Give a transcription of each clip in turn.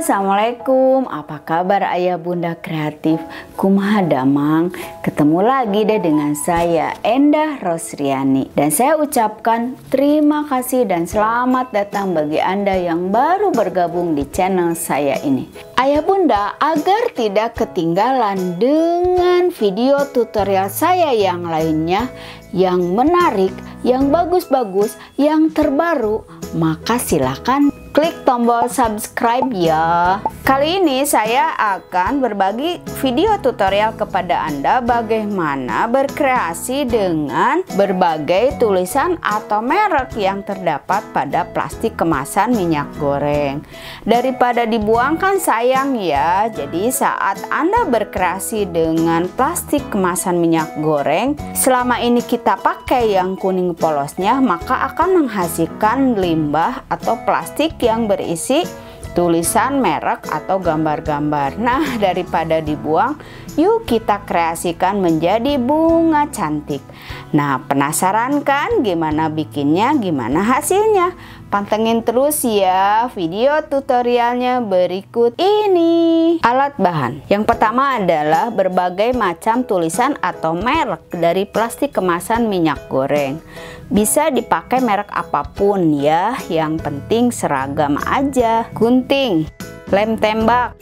Assalamualaikum, apa kabar ayah bunda kreatif? Kumaha damang? Ketemu lagi deh dengan saya Endah Rosriani. Dan saya ucapkan terima kasih dan selamat datang bagi Anda yang baru bergabung di channel saya ini. Ayah bunda, agar tidak ketinggalan dengan video tutorial saya yang lainnya, yang menarik, yang bagus-bagus, yang terbaru, maka silakan klik tombol subscribe ya. Kali ini saya akan berbagi video tutorial kepada Anda bagaimana berkreasi dengan berbagai tulisan atau merek yang terdapat pada plastik kemasan minyak goreng. Daripada dibuangkan sayang ya, jadi saat Anda berkreasi dengan plastik kemasan minyak goreng, selama ini kita pakai yang kuning polosnya, maka akan menghasilkan limbah atau plastik yang berisi tulisan merek atau gambar-gambar. Nah, daripada dibuang, yuk kita kreasikan menjadi bunga cantik. Nah, penasaran kan gimana bikinnya, gimana hasilnya? Pantengin terus ya video tutorialnya berikut ini. Alat bahan yang pertama adalah berbagai macam tulisan atau merek dari plastik kemasan minyak goreng. Bisa dipakai merek apapun ya, yang penting seragam aja. Gunting, lem tembak,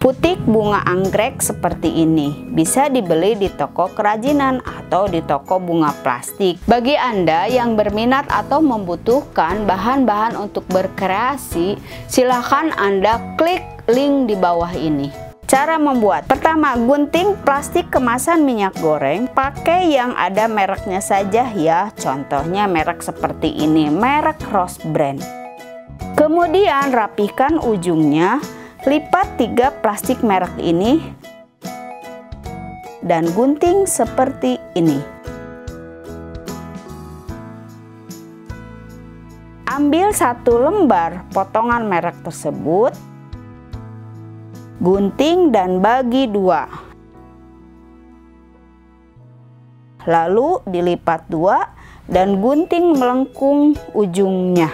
putik bunga anggrek seperti ini, bisa dibeli di toko kerajinan atau di toko bunga plastik. Bagi Anda yang berminat atau membutuhkan bahan-bahan untuk berkreasi, silahkan Anda klik link di bawah ini. Cara membuat: pertama, gunting plastik kemasan minyak goreng, pakai yang ada mereknya saja ya, contohnya merek seperti ini, merek Rose Brand. Kemudian rapihkan ujungnya, lipat 3 plastik merek ini dan gunting seperti ini. Ambil 1 lembar potongan merek tersebut, gunting dan bagi 2. Lalu dilipat 2 dan gunting melengkung ujungnya.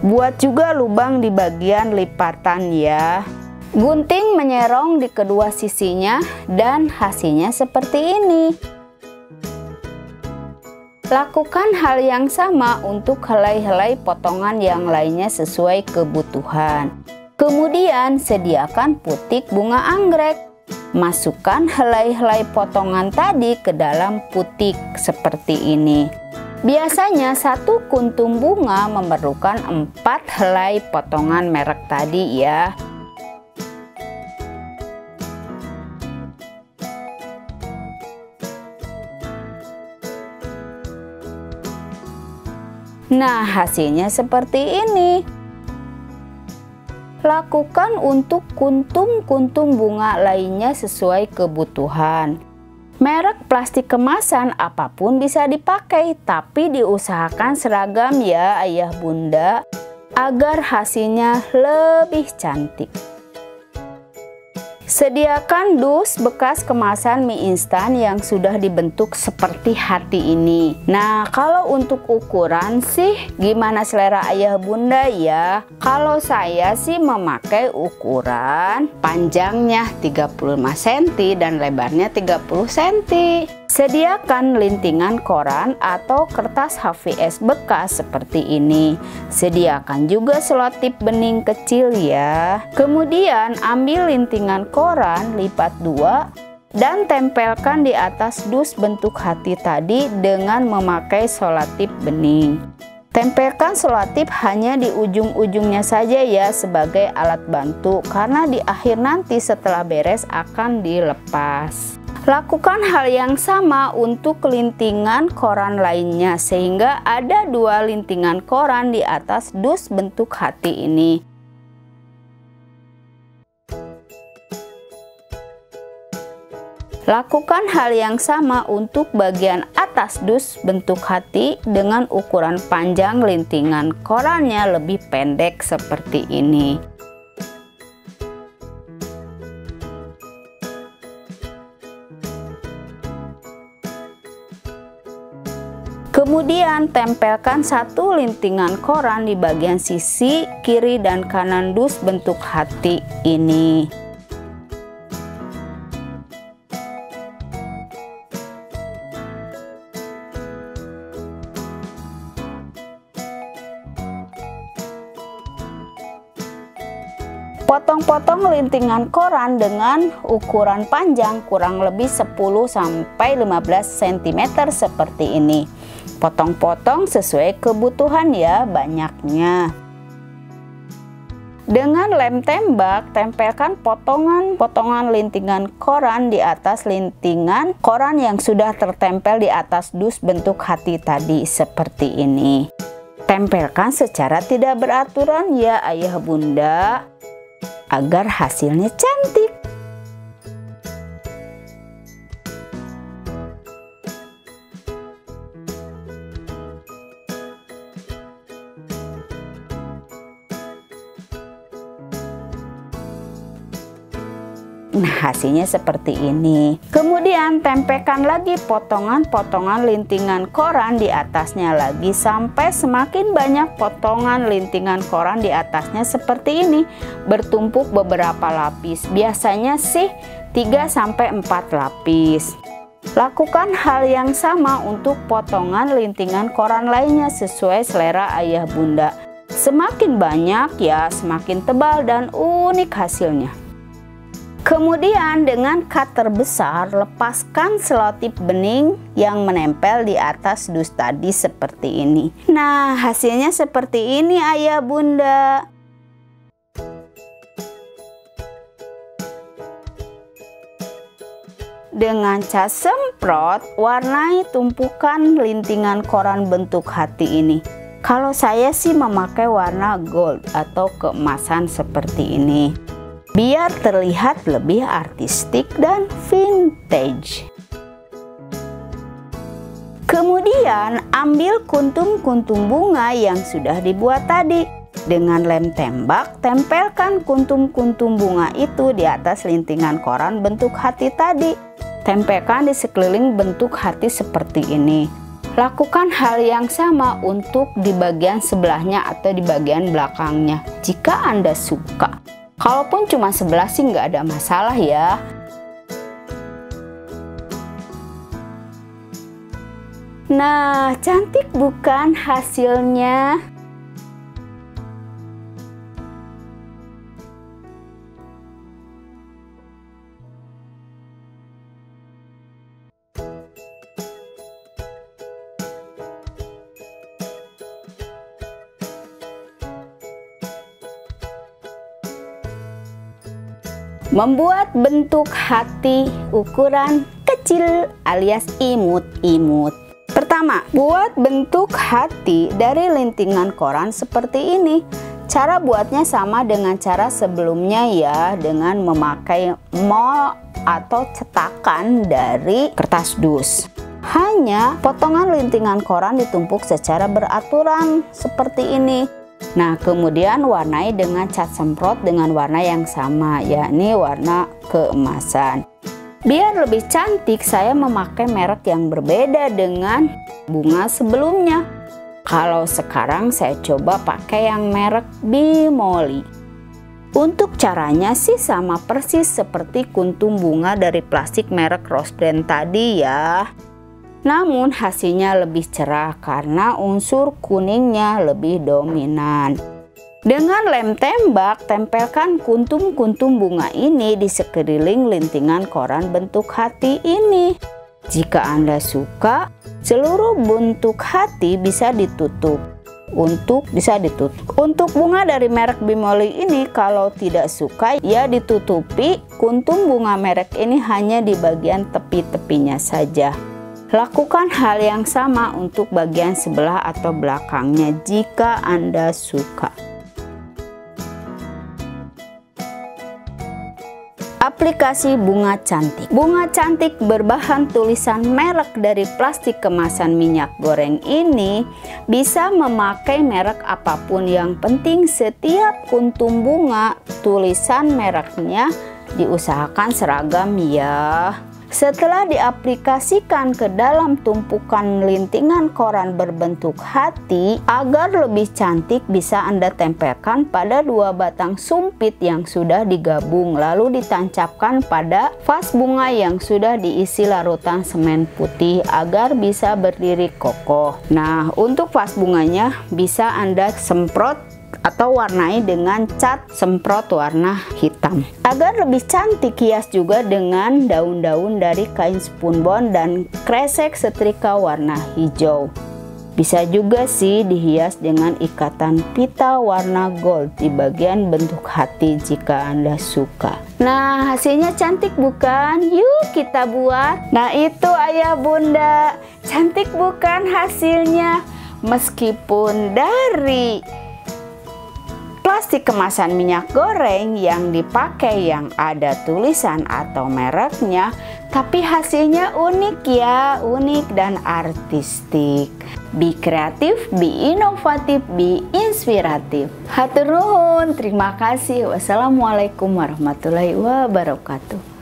Buat juga lubang di bagian lipatan ya. Gunting menyerong di kedua sisinya dan hasilnya seperti ini. Lakukan hal yang sama untuk helai-helai potongan yang lainnya sesuai kebutuhan. Kemudian sediakan putik bunga anggrek. Masukkan helai-helai potongan tadi ke dalam putik seperti ini. Biasanya 1 kuntum bunga memerlukan 4 helai potongan merek tadi ya. Nah, hasilnya seperti ini. Lakukan untuk kuntum-kuntum bunga lainnya sesuai kebutuhan. Merek plastik kemasan apapun bisa dipakai, tapi diusahakan seragam ya ayah bunda, agar hasilnya lebih cantik. Sediakan dus bekas kemasan mie instan yang sudah dibentuk seperti hati ini. Nah, kalau untuk ukuran sih gimana selera ayah bunda ya? Kalau saya sih memakai ukuran panjangnya 35 cm dan lebarnya 30 cm. Sediakan lintingan koran atau kertas HVS bekas seperti ini. Sediakan juga selotip bening kecil ya. Kemudian ambil lintingan koran, lipat 2 dan tempelkan di atas dus bentuk hati tadi dengan memakai selotip bening. Tempelkan selotip hanya di ujung-ujungnya saja ya sebagai alat bantu, karena di akhir nanti setelah beres akan dilepas. Lakukan hal yang sama untuk lintingan koran lainnya sehingga ada 2 lintingan koran di atas dus bentuk hati ini. Lakukan hal yang sama untuk bagian atas dus bentuk hati dengan ukuran panjang lintingan korannya lebih pendek seperti ini. Kemudian tempelkan satu lintingan koran di bagian sisi kiri dan kanan dus bentuk hati ini. Potong-potong lintingan koran dengan ukuran panjang kurang lebih 10-15 cm seperti ini. Potong-potong sesuai kebutuhan ya banyaknya. Dengan lem tembak, tempelkan potongan-potongan lintingan koran di atas lintingan koran yang sudah tertempel di atas dus bentuk hati tadi seperti ini. Tempelkan secara tidak beraturan ya ayah bunda, agar hasilnya cantik. Nah, hasilnya seperti ini. Kemudian tempelkan lagi potongan-potongan lintingan koran di atasnya lagi sampai semakin banyak potongan lintingan koran di atasnya seperti ini, bertumpuk beberapa lapis. Biasanya sih 3-4 lapis. Lakukan hal yang sama untuk potongan lintingan koran lainnya sesuai selera ayah bunda. Semakin banyak ya semakin tebal dan unik hasilnya. Kemudian dengan cutter besar lepaskan selotip bening yang menempel di atas dus tadi seperti ini. Nah, hasilnya seperti ini ayah bunda. Dengan cat semprot, warnai tumpukan lintingan koran bentuk hati ini. Kalau saya sih memakai warna gold atau keemasan seperti ini, biar terlihat lebih artistik dan vintage. Kemudian ambil kuntum-kuntum bunga yang sudah dibuat tadi. Dengan lem tembak, tempelkan kuntum-kuntum bunga itu di atas lintingan koran bentuk hati tadi. Tempelkan di sekeliling bentuk hati seperti ini. Lakukan hal yang sama untuk di bagian sebelahnya atau di bagian belakangnya jika Anda suka. Kalaupun cuma sebelah sih nggak ada masalah ya. Nah, cantik bukan hasilnya? Membuat bentuk hati ukuran kecil alias imut-imut. Pertama, buat bentuk hati dari lintingan koran seperti ini. Cara buatnya sama dengan cara sebelumnya ya, dengan memakai mold atau cetakan dari kertas dus. Hanya potongan lintingan koran ditumpuk secara beraturan seperti ini. Nah, kemudian warnai dengan cat semprot dengan warna yang sama, yakni warna keemasan. Biar lebih cantik, saya memakai merek yang berbeda dengan bunga sebelumnya. Kalau sekarang saya coba pakai yang merek Bimoli. Untuk caranya sih sama persis seperti kuntum bunga dari plastik merek Rose Brand tadi ya. Namun hasilnya lebih cerah karena unsur kuningnya lebih dominan. Dengan lem tembak, tempelkan kuntum-kuntum bunga ini di sekeliling lintingan koran bentuk hati ini. Jika Anda suka, seluruh bentuk hati bisa ditutup. Untuk bunga dari merek Bimoli ini, kalau tidak suka ya ditutupi kuntum bunga merek ini hanya di bagian tepi-tepinya saja. Lakukan hal yang sama untuk bagian sebelah atau belakangnya jika Anda suka. Aplikasi bunga cantik. Bunga cantik berbahan tulisan merek dari plastik kemasan minyak goreng ini bisa memakai merek apapun, yang penting setiap kuntum bunga tulisan mereknya diusahakan seragam ya. Setelah diaplikasikan ke dalam tumpukan lintingan koran berbentuk hati, agar lebih cantik bisa Anda tempelkan pada 2 batang sumpit yang sudah digabung, lalu ditancapkan pada vas bunga yang sudah diisi larutan semen putih agar bisa berdiri kokoh. Nah, untuk vas bunganya bisa Anda semprot atau warnai dengan cat semprot warna hitam. Agar lebih cantik, hias juga dengan daun-daun dari kain spunbond dan kresek setrika warna hijau. Bisa juga sih dihias dengan ikatan pita warna gold di bagian bentuk hati jika Anda suka. Nah, hasilnya cantik bukan? Yuk kita buat. Nah, itu ayah bunda, cantik bukan hasilnya? Meskipun dari plastik kemasan minyak goreng yang dipakai yang ada tulisan atau mereknya, tapi hasilnya unik ya, unik dan artistik. Be kreatif, be inovatif, be inspiratif. Hatur nuhun, terima kasih. Wassalamualaikum warahmatullahi wabarakatuh.